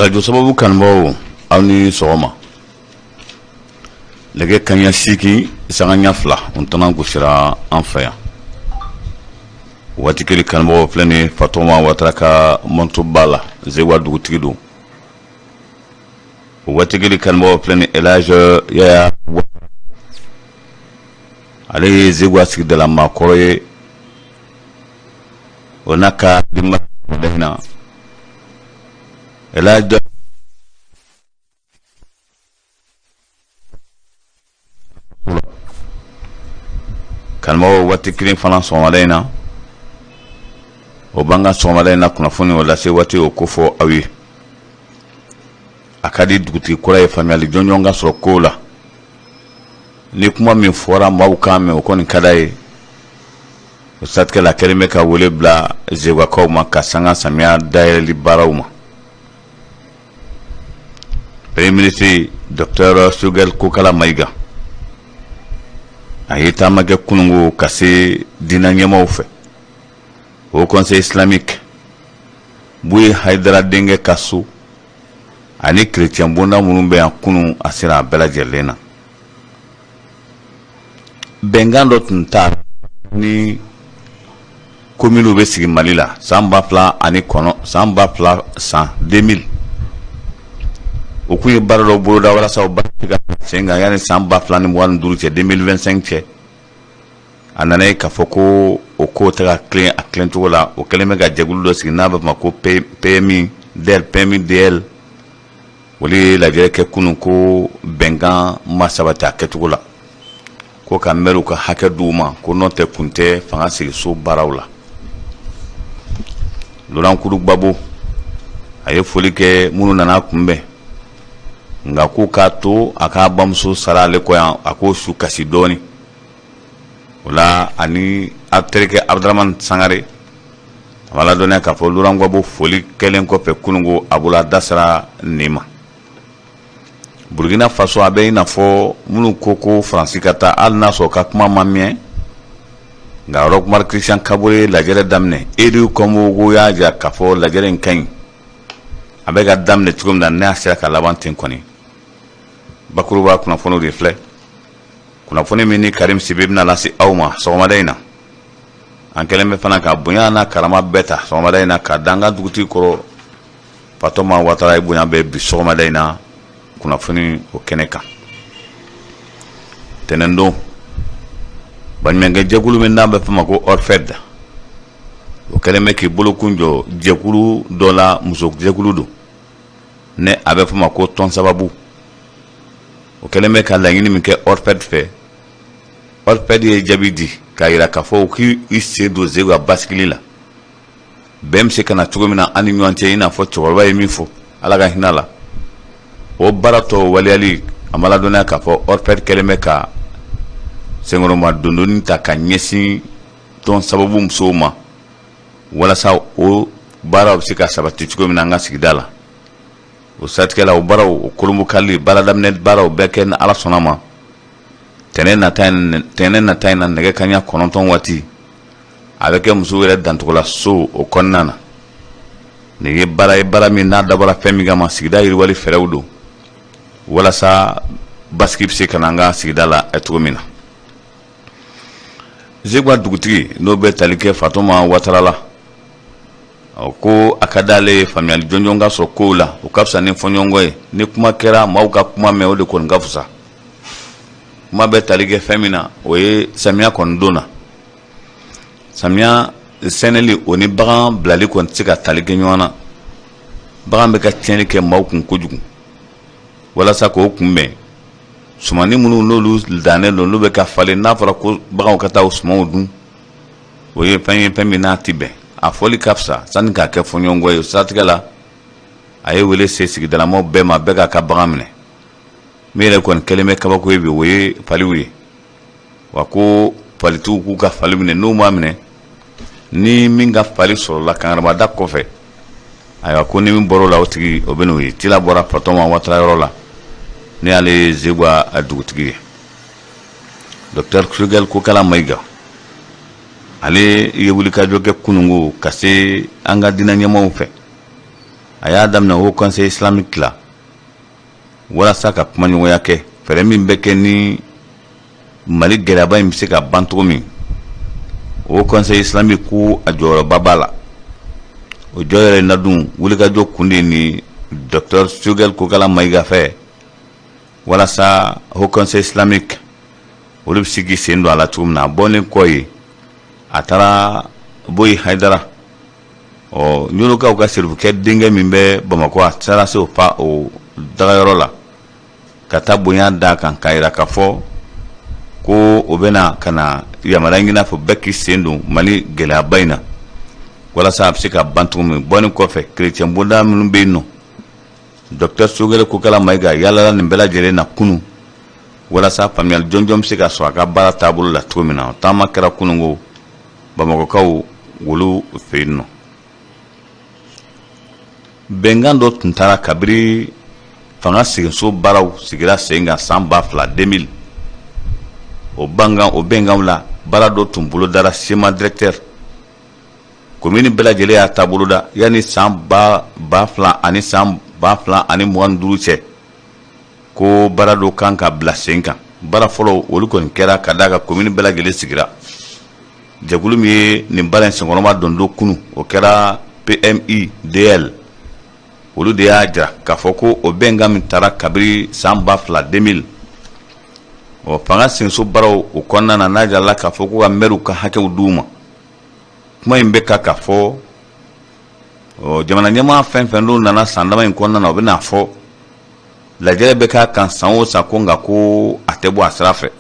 Radio Sababu kanbaw awni sogoma lege kanya siki sanganya fla untana gusira anfaya watikeli kanbaw fleni Fatoma watraka montubala zewa dugutigidu watikeli kanbaw fleni Elage ya ale zewa sigde la makoroye onaka dimma dehna Elage kanmo wati kilin fana somalena o banga somalena kuna funi wala se wati o kofo awi akadi duguti kura e family jonjonga so kola ni kuma min fora mauka me o koni kadaye o satke la kelime ka wole bla zewa ko ma kasanga samia daeli barawma Premier ministre Dr. Sugel Kokala Maiga ayeta mage kunungu kase dina nyama fe au conseil islamique buy haydara denge kasu ani chrétien bonda munumbe akunu asira bela jelena bengando tunta ni commune be sigi malila samba pla ani kono samba pla 2000 okuye baralo bolo wala sa batika senga yani samba plan mo wan duru 2025 anane ka foko o ko ta clean a clean to wala o keleme ga jegulu do signa ba mako PMI DL wali la jere ke kunu ko bengan masabata ketugula ko kamelu ka hake duma ko note kunte fanga sigi so barawla loran kudu babu aye folike munu nana kumbe nga ku kato aka bamso sarale ko ako su kasidoni wala ani atreke Abdurrahman Sangare wala dona ka fo lurango bo foli kelen ko pe kunungo abula dasra nima Burkina Faso abe ina fo munu koko fransikata al naso ka kuma mamie nga Rockmar Christian Kabore la jere damne edu komo go ya ja ka fo la jere nkan abe ga damne tugum da na asira ka labantin koni bakuruba kuna fono refle kuna fono mini Karim Sibib na lasi awma sogomadaina ankeleme fana ka bunya na karama beta sogomadaina ka danga duguti koro Fatoma watara bunya be bi sogomadaina kuna foni o keneka tenendo banmenga jegulu men nambe fama ko orfed o keleme ki bolo kunjo jegulu dola muso jegulu do ne abe fama ko ton sababu o keleme ka la ngini minke orped fe orped ye jabidi ka ira ka fo ki isse do zego baskili la bem se kana tugomina ani nyante ina fo choba yemi fo alaga hinala o barato waliali amala dona ka fo orped keleme ka sengoro ma dondoni ta ka nyesi ton sababu msoma wala sa o bara se ka sabati tugomina nga sigidala o satkela o baraw o kolumbu kalli baladam net baraw beken ala sonama tenen na tan nege kanya kononton wati avec musu wele dantola so o konnana nege bara mi na dabara femiga ma sigida yiri wali ferewdo wala sa baskip se kananga sigidala etugomina zegwa dugutigi no be talike Fatoma watarala ko akadale family jonjonga so kola o kapsa ne fonyongo ni kuma kera mauka kuma me ode ko ngafusa kuma be talige femina o ye samia kondona samia seneli oni bagan blali kon tika talige nyona bagan be ka tieni ke maukun kujugu wala sa ko kumbe sumani munu nolu dane lo be ka fale na fara ko bagan ka ta usmo dun o ye femina tibe a foli kapsa san ka ke fonyongo yo satkala aye wele se sigi dala mo bema bega ka bagamne mele kon keleme kabako yebi we paliwi wako palitu ku ka falimne no mamne ni minga pali so la kanarba da ko fe ayo ko ni min boro la otigi obenu yi tila bora Fatoma watara rola ni ale zebwa adugutigi Dr. Sugel Kokala Maiga ale ye wuli ka joge kunungu kase anga dina nyama fe a y'a daminɛ Haut Conseil islamique la walasa ka kumaɲɔgɔnya kɛ fɛɛrɛ min bɛ kɛ ni Mali gɛlɛyaba in bɛ se ka ban cogo min. Haut Conseil islamique ko a jɔyɔrɔba b'a la. O jɔyɔrɔ in na dun wulikajɔ kun de ni Dr Choguel Kokala Mayiga fɛ walasa Haut Conseil islamique olu bɛ se k'i sen don a la cogo min na a bɔlen kɔ ye a taara Boyi Haidara ɲolokaw ka serifukɛ denkɛ min bɛ Bamako a taara se o dagayɔrɔ la ka taa bonya d'a kan k'a jira k'a fɔ ko o bɛna ka na yamaruya ɲini a fɛ bɛɛ k'i sen don Mali gɛlɛyaba in na walasa a bɛ se ka ban cogo min. Bɔlen kɔfɛ kerecɛn bonda minnu bɛ yen nɔ Dr Choguel Kokala Mayiga yalala nin bɛɛ lajɛlen na kunu walasa faamuyali jɔnjɔn bɛ se ka sɔrɔ a ka baara taabolo la cogo min na. Taama kɛra kunungo Bamakokaw wolu fɛ yen nɔ. Bɛnkan dɔ tun taara kabiri fanga sigiso baaraw sigira sen kan san 2000 o bɛnkanw la baara dɔ tun bolo dara schéma directeur commune bɛɛ lajɛlen y'a taabolo da yanni san 2000 ani san 2025 cɛ ko baara dɔ kan ka bila sen kan. Baara fɔlɔ olu kɔni kɛra ka d'a kan commune bɛɛ lajɛlen sigira. Jɛkulu min ye nin baara in senkɔrɔma dondo kunu o kɛra PMIDL olu de y'a jira k'a fɔ ko o bɛnkan min taara kabiri san 2000 fanga sigiso baaraw o kɔnɔna na n'a jirala k'a fɔ ko ka maire ka hakɛw d'u ma. Kuma in bɛ ka fɔ jamana ɲɛmaa fɛn fɛn n'u nana san dama in kɔnɔna na o bɛna fɔ lajɛrɛ bɛ k'a kan san o san ko nka ko a tɛ bɔ a sira fɛ.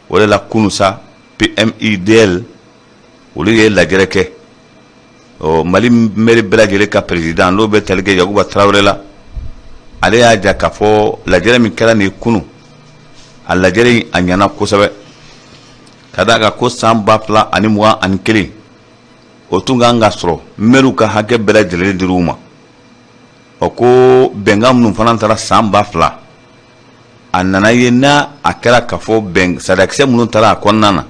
O de la kunu sa PMIDL olu ye lajɛrɛ kɛ Mali maire bɛɛ lajɛlen ka président n'o bɛ tali kɛ Yakuba Tarawele la ale y'a jira k'a fɔ lajɛrɛ min kɛra nin kunu a lajɛrɛ in a ɲɛna kosɛbɛ ka d'a kan ko san 2021 o tun kan ka sɔrɔ maire ka hakɛ bɛɛ lajɛlen dir'u ma. Ko bɛnkan minnu fana taara san 2000 a nana ye n'a a kɛra k'a fɔ sariyakisɛ minnu taara a kɔnɔna na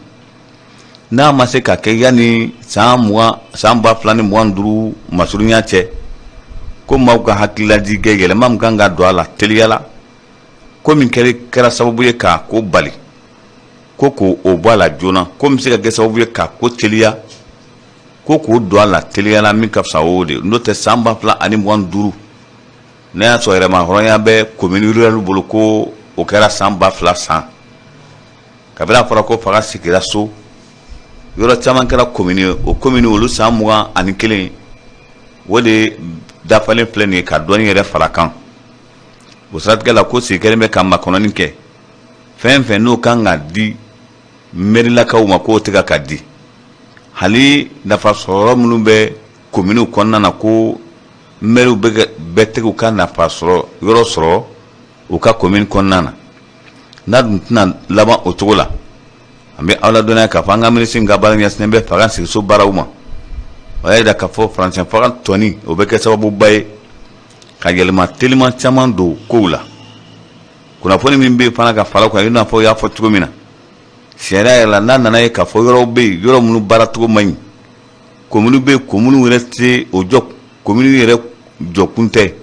n'a ma se ka kɛ yanni san 2025 masurunya cɛ ko maaw ka hakililaji kɛ yɛlɛma min kan ka don a la teliya la ko min kɛra sababu ye k'a ko bali ko k'o bɔ a la joona ko min bɛ se ka kɛ sababu ye k'a ko teliya ko k'o don a la teliya la min ka fisa o de n'o tɛ san 2025 ne y'a sɔrɔ yɛrɛma hɔrɔnya bɛ commune rurale bolo ko o kɛra san 2000 san kabini a fɔra ko fanga sigira so yɔrɔ caman kɛra commune ye o commune olu san 21 o de dafalen filɛ nin ye ka dɔɔni yɛrɛ fara kan o siratigɛ la ko sigi kɛlen bɛ ka makɔnɔni kɛ fɛn fɛn n'o kan ka di mairilakaw ma k'o tɛ ka di hali nafa sɔrɔ minnu bɛ commune kɔnɔna na ko maire bɛ tɛ k'u ka nafa sɔrɔ yɔrɔ sɔrɔ u ka commune kɔnɔna na n'a dun tɛna laban o cogo la an bɛ aw ladɔnniya k'a fɔ an ka minisiri ka baara ɲɛsinnen bɛ fanga sigiso baaraw ma o y'a jira k'a fɔ faransɛ faga tɔni o bɛ kɛ sababuba ye ka yɛlɛma teliman caman don kow la kunnafoni min bɛ fana ka fara o kan i n'a fɔ y'a fɔ cogo min na sariya yɛrɛ la n'a nana ye k'a fɔ yɔrɔw bɛ yen yɔrɔ minnu baara cogo man ɲi commune bɛ yen commune yɛrɛ tɛ o jɔ commune yɛrɛ jɔkun tɛ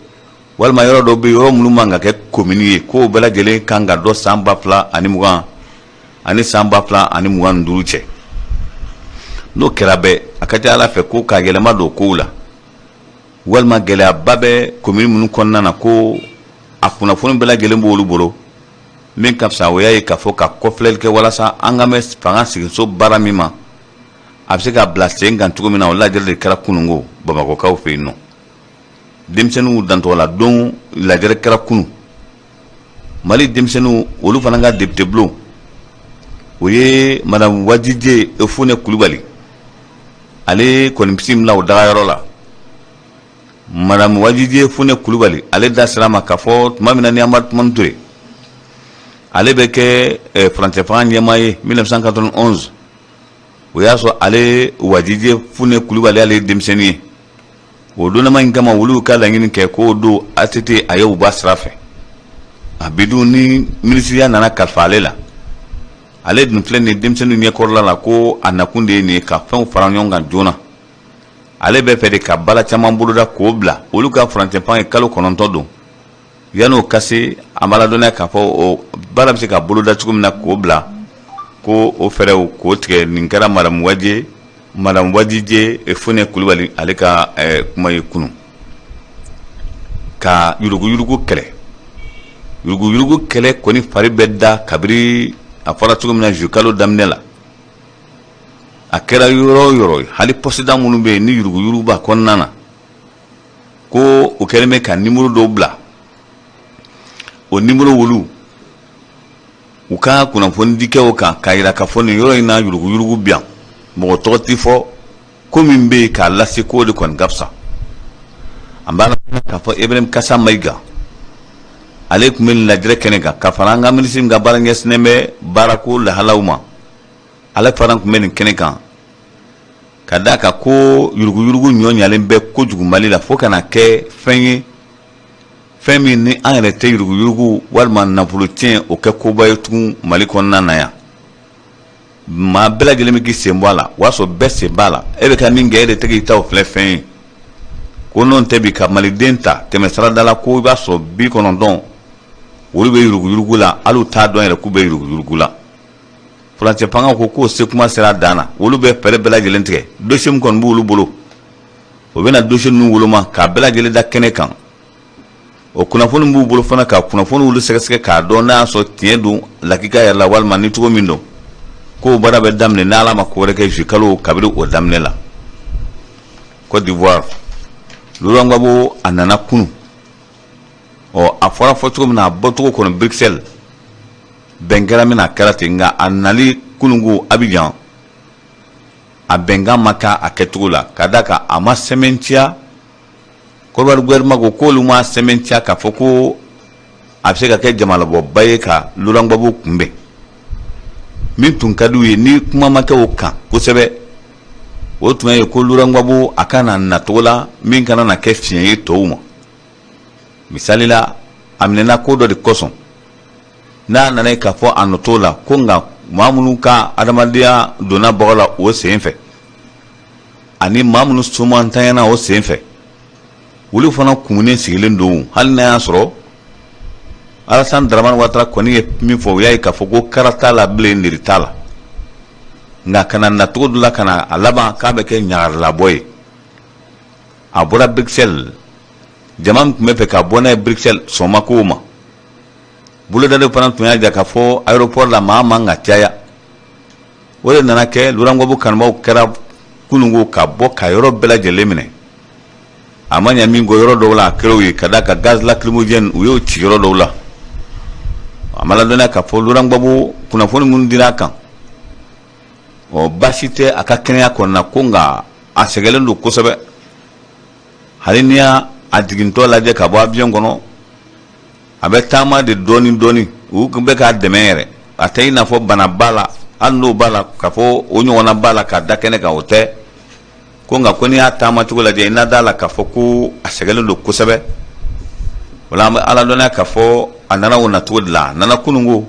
walima yɔrɔ dɔw bɛ yen yɔrɔ minnu man ka kɛ commune ye k'o bɛɛ lajɛlen kan ka dɔ san 2020 ani san 2025 cɛ n'o kɛra bɛɛ a ka ca Ala fɛ ko ka yɛlɛma don kow la walima gɛlɛyaba bɛ commune minnu kɔnɔna na ko a kunnafoni bɛɛ lajɛlen b'olu bolo min ka fisa o y'a ye k'a fɔ ka kɔfilɛli kɛ walasa an ka mɛn fanga sigiso baara min ma a bɛ se ka bila sen kan cogo min na o lajɛli de kɛra kunungo Bamakokaw fɛ yen nɔ denmisɛnninw dantɔla don lajɛli kɛra kunu Mali denmisɛnninw olu fana ka député bulon o ye madame Wajije Efune Kulibali ale kɔni bisimila o dagayɔrɔ la madame Wajije Efune Kulibali ale da sira ma k'a fɔ tuma min na ni Amadu Tumani Ture ale bɛ kɛ faransɛ fanga ɲɛmaa ye 1991 o y'a sɔrɔ ale Wajije Efune Kulibali ale ye denmisɛnnin ye o donnama in kama olu ka laɲini kɛ k'o don ATT a ye u ba sira fɛ a bi dun ni minisiriya nana kalifa ale la ale dun filɛ nin denmisɛnninw ɲɛkɔrɔla la ko a nakun de ye nin ye ka fɛnw fara ɲɔgɔn kan joona ale bɛ fɛ de ka bala caman boloda k'o bila olu ka furancɛfan ye kalo 9 don yan'o ka se a ma ladɔnniya k'a fɔ o baara bɛ se ka boloda cogo min na k'o bila ko o fɛɛrɛw k'o tigɛ nin kɛra Madame Wadije Fune Kulubali ale ka kuma ye kunun ka yuruguyurugu kɛlɛ kɔni fari bɛ da kabiri a fɔra cogo min na ju kalo daminɛ la a kɛra yɔrɔ yɔrɔ hali posida minnu bɛ yen ni yuruguyurugu b'a kɔnɔna na ko o kɛlen bɛ ka nimero dɔw bila o nimero wolu u ka kunnafoni dikɛw kan k'a yira k'a fɔ nin yɔrɔ in na yuruguyurugu bi yan mɔgɔ tɔgɔ tɛ fɔ ko min bɛ yen k'a lase k'o de kɔni ka fisa an b'a la k'a fɔ Ibrahim Kasa Mayiga ale tun bɛ nin lajɛrɛ kɛnɛ kan ka fara an ka minisiri ka baara ɲɛsinnen bɛ baarako lahalaw ma ale fana tun bɛ nin kɛnɛ kan ka d'a kan ko yuruguyurugu ɲɔ ɲalen bɛ kojugu Mali la fo kana kɛ fɛn ye fɛn min ni an yɛrɛ tɛ yuruguyurugu walima nafolo tiɲɛ o kɛ koba ye tugun Mali kɔnɔna na yan maa bɛɛ lajɛlen bɛ k'i sen bɔ a la o y'a sɔrɔ bɛɛ sen b'a la e bɛ ka min kɛ e de tɛ k'i ta o filɛ fɛn ye ko n'o tɛ bi ka maliden ta tɛmɛsira da la ko i b'a sɔrɔ 90 olu bɛ yuruguyurugu la hali u t'a dɔn yɛrɛ k'u bɛ yuruguyurugu la furancɛ fangaw ko k'o se kuma sera dan na olu bɛ fɛɛrɛ bɛɛ lajɛlen tigɛ dossier min kɔni b'olu bolo o bɛna dossier ninnu woloma k'a bɛɛ lajɛlen da kɛnɛ kan o kunnafoni b'u bolo fana ka kunnafoni wulu sɛgɛsɛgɛ k'a dɔn n'a y'a sɔrɔ tiɲɛ don lakika yɛrɛ la walima ni cogo min don k'o baara bɛ daminɛ n'Ala ma ko wɛrɛ kɛ ju kalo kabiri o daminɛ la Côte d'Ivoire Laurent Gbagbo a nana kunu a fɔra fɔ cogo min na a bɔcogo kɔnɔ Bruxelles bɛn kɛra min na a kɛra ten nka a nali kununko Abidjan a bɛnkan ma k'a kɛcogo la ka d'a kan a ma sɛmɛntiya Côte d'Ivoire gouvernement ko k'olu ma sɛmɛntiya k'a fɔ ko a bɛ se ka kɛ jamalabɔba ye ka Laurent Gbagbo kunbɛn min tun ka d'u ye ni kuma ma kɛ o kan kosɛbɛ o tun ye ko Laurent Gbagbo a kana nacogo la min kana na kɛ fiɲɛ ye tɔw ma misali la a minɛna ko dɔ de kosɔn n'a nana k'a fɔ a nɔtɔ la ko nka maa minnu ka adamadenya donna bɔgɔ la o sen fɛ ani maa minnu sumantanyana o sen fɛ olu fana kumunen sigilen don hali n'a y'a sɔrɔ Alassane Dramane Ouattara kɔni ye min fɔ o y'a ye k'a fɔ ko kara t'a la bilen neri t'a la nka kana nacogo dɔ la kana a laban k'a bɛ kɛ ɲagarelabɔ ye a bɔra Bruxelles jama min tun bɛ fɛ ka bɔ n'a ye Bruxelles sɔnma kow ma bolodalen fana tun y'a jira k'a fɔ aéroport la maa man ka caya o de nana kɛ Laurent Gbagbo kanubaw kɛra kununko ka bɔ ka yɔrɔ bɛɛ lajɛlen minɛ a ma ɲɛ min kɔ yɔrɔ dɔw la a kɛra o ye ka d'a kan gaz lacrymogène u y'o ci yɔrɔ dɔw la a ma ladɔnniya k'a fɔ Laurent Gbagbo kunnafoni minnu dira a kan baasi tɛ a ka kɛnɛya kɔnɔna ko nka a sɛgɛlen don kosɛbɛ hali n'i y'a jigintɔ lajɛ ka bɔ avion kɔnɔ a bɛ taama de dɔɔni u bɛ k'a dɛmɛ yɛrɛ a tɛ i n'a fɔ bana b'a la hali n'o b'a la k'a fɔ o ɲɔgɔnna b'a la k'a da kɛnɛ kan o tɛ ko nka ko n'i y'a taama cogo lajɛ i n'a d'a la k'a fɔ ko a sɛgɛlen don kosɛbɛ o la an bɛ Ala dɔnniya k'a fɔ a nana o nacogo de la a nana kununko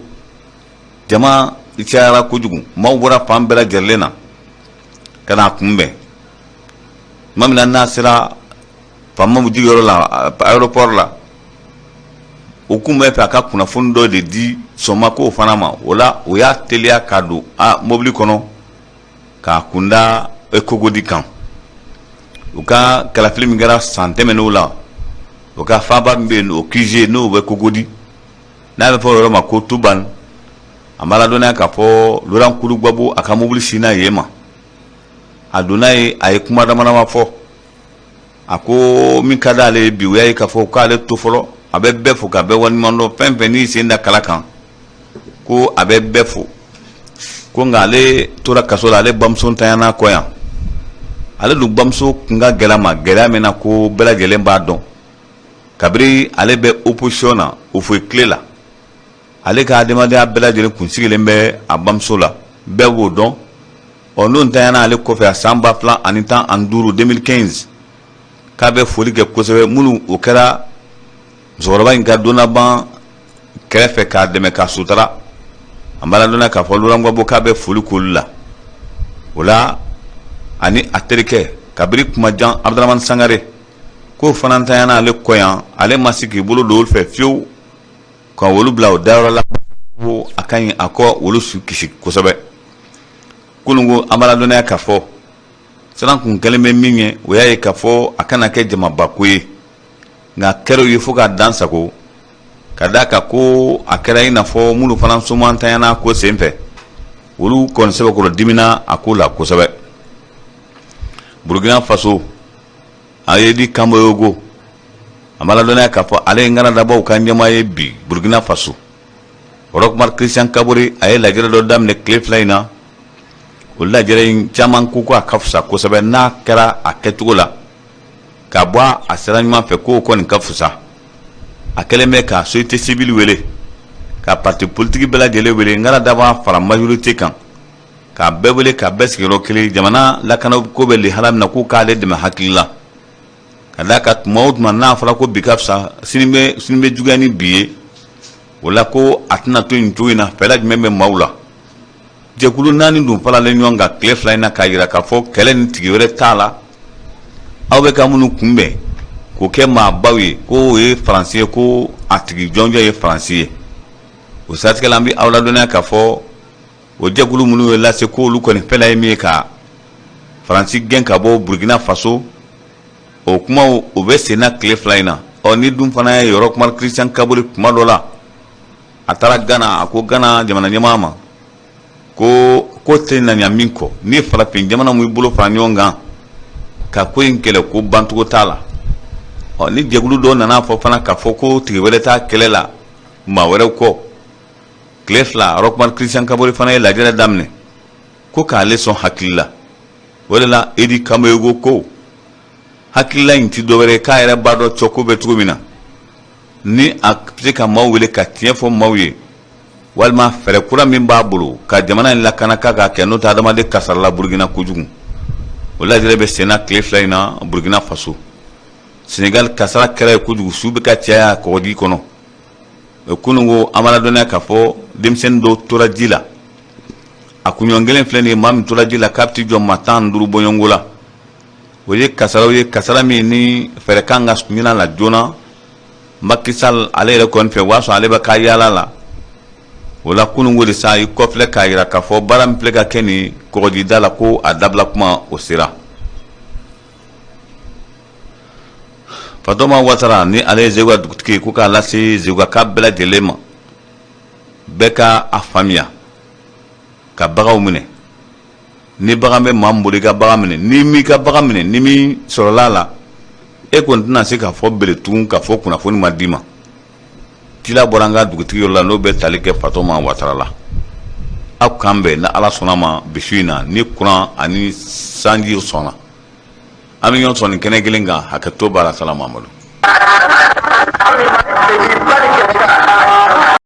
jama i cayara kojugu maaw bɔra fan bɛɛ lajɛlen na ka n'a kunbɛn tuma min na n'a sera faamaw jigiyɔrɔ la aéroport la o kun bɛ fɛ a ka kunnafoni dɔ de di sɔnmako fana ma o la o y'a teliya ka don mobili kɔnɔ k'a kunda Cogodi kan u ka kalafili min kɛra san tɛmɛnenw la o ka faaba min bɛ yen o QG n'o bɛ Cogodi n'a bɛ fɔ o yɔrɔ ma ko Tuban a ma ladɔnniya k'a fɔ Laurent Gbagbo a ka mobili sinna yen ma a donna yen a ye kuma damadama fɔ a ko min ka d'ale ye bi o y'a ye k'a fɔ k'ale to fɔlɔ a bɛ bɛɛ fo k'a bɛɛ waleɲuman dɔn fɛn fɛn n'i sen da kala kan ko a bɛ bɛɛ fo ko nka ale tora kaso la ale bamuso ntanyana kɔ yan ale dun bamuso kun ka gɛlɛn ma gɛlɛya min na ko bɛɛ lajɛlen b'a dɔn kabiri ale bɛ opposition na o foyi tile la ale ka adamadenya bɛɛ lajɛlen kun sigilen bɛ a bamuso la bɛɛ b'o dɔn n'o ntanyana ale kɔfɛ a san 2015 2015 k'a bɛ foli kɛ kosɛbɛ minnu o kɛra musokɔrɔba in ka donna ban kɛrɛfɛ k'a dɛmɛ k'a sutara an b'a ladɔnniya k'a fɔ Laurent Gbagbo k'a bɛ foli k'olu la o la ani a terikɛ kabiri kuma jan Abdurahman Sangare ko fanantayana ale koyan ale masiki bolo dol fe fiu ko wolu bla o dawra la ko akan ako wolu su kisi kosabe kulungu amala dona ka fo sanan kun keleme minye o yaye ka fo akana ke jama bakuye nga kero yifu ka dansa ko kadaka ko akara ina fo mulu fanan sumantayana ko semfe wolu kon sebe ko dimina akula kosabe Burkina Faso ayedi Kamboyogo amala dona ka fo ale ngana dabo kan jama ye bi Burkina Faso Rockmar Christian Kabore ay la jere do damne cliff layna wala jere chaman ku ko akafsa ko sabe na kara aketugola ka bwa asiranyma fe ko ko ni kafusa akeleme ka société civile wele ka parti politique bela jele wele ngana daba fara majorité kan ka bebele ka beski rokili jamana la kana ko be li haram na ku ka le de hakilla kada ka maud man na fara ko bikafsa sinime jugani biye wala ko atna to intuina pelaj meme maula jekulu nani dum pala le nyonga clef line ka yira ka fo kelen tigore tala awbe ka munu kumbe ko ke ma bawi ko e français ko atigi jonjo e français o satke lambi awla dona ka fo o jekulu munu la se ko lu ko ni pela mi ka français gen ka bo Burkina Faso o kuma o be sena clef line o ni dum fana e Rockmar Christian Kabore kuma dola atara Gana ako Gana jamana nyamama ko tena nyaminko ni farapin jamana mu bulo fanyonga ka ko inkele ko bantu tala o ni jegulu do nana fo fana ka fo ko tiweleta kelela ma were ko klefla Rockmar Christian Kabore fana la jere damne ko ka leson hakilla wala edi Kamboyogo ko hakilla inti do were ka era bado choko betugumina ni aktika mawile ka tiefo mawye walma fere kura min babulu ka jamana la kanaka ka keno ta dama de kasarla Burkina kujugu wala jere be sena cliff line Burkina Faso Senegal kasara kere kujugu subi ka tiya ko di kono e kunungo amala dona ka fo demsen do torajila akunyongelen fleni mam torajila kapti jom matan duru boyongola oye kasara mi ni fere kanga sunyina la jona makisal ale le kon fe waso ale ba kayala la wala kunungo de sa ko fle kayira ka fo baram fle ka keni ko di dala ko adabla kuma osira Fatoma Ouattara ni ale zewa dukki ko ka lasi zewa ka bela delema beka afamia ka bagaw mine ni bagame mambuli ka bagamine ni mi ka bagamine ni mi sorolala e kon tana se ka fo bele tun ka fo kuna foni madima tila boranga dugutigi la no be talike Fatoma Ouattara la akambe na ala sonama bishina ni kuna ani sanji sona ami yon soni kene gelinga hakato bara salama amadu